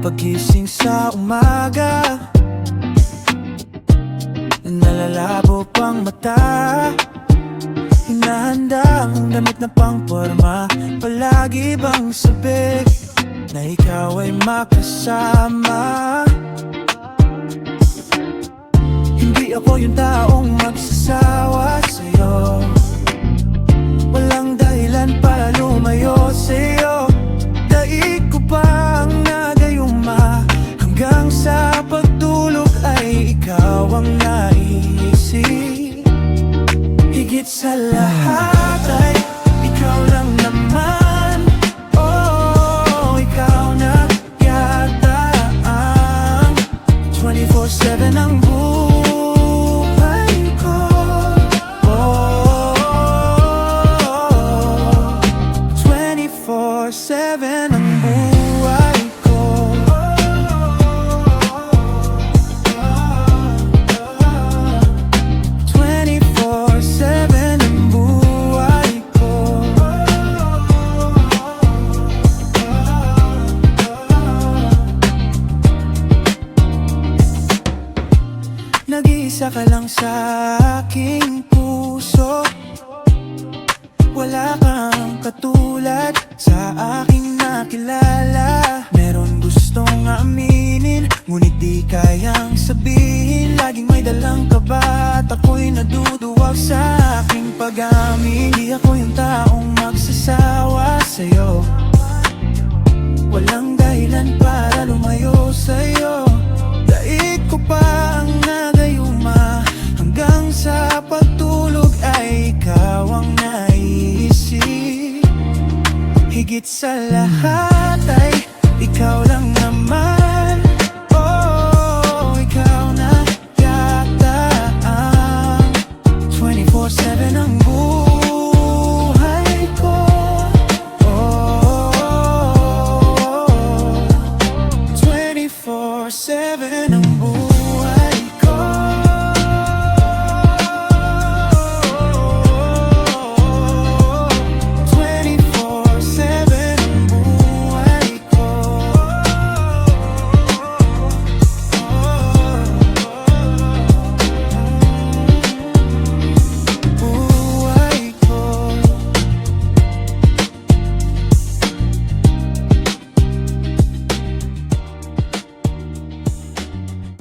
Pagising sa umaga, nalalabo pang mata, hinahanda ang damit na pangporma. Palagi bang sabik na ikaw ay makasama? Hindi ako yung taong magsasawa sa'yo, walang dahilan para lumayo sa'yo. Daig ko pa ang nagayuma, hanggang sa pagtulog ay ikaw ang naiisip. Higit sa lahat ay ikaw lang naman. Oh, ikaw na yata ang 24/7 ang buhay ko. Oh, 24/7 ang buhay ko. 24/7 ang buhay ko. Nag-iisa ka lang sa aking puso, wala kang katulad sa aking nakilala. Meron gustong aminin, ngunit di kayang sabihin. Laging may dalang kaba at ako'y naduduwag sa aking pag-amin. Di ako yung taong magsasawa sa'yo, walang dahilan para lumayo sa'yo. Daig ko pa ang nagayuma, hanggang sa pagtulog ay ikaw ang naiisip. Higit sa lahat ay ikaw lang naman. Oh, ikaw na yata ang 24/7 ang buhay ko. Oh, 24/7 ang buhay ko.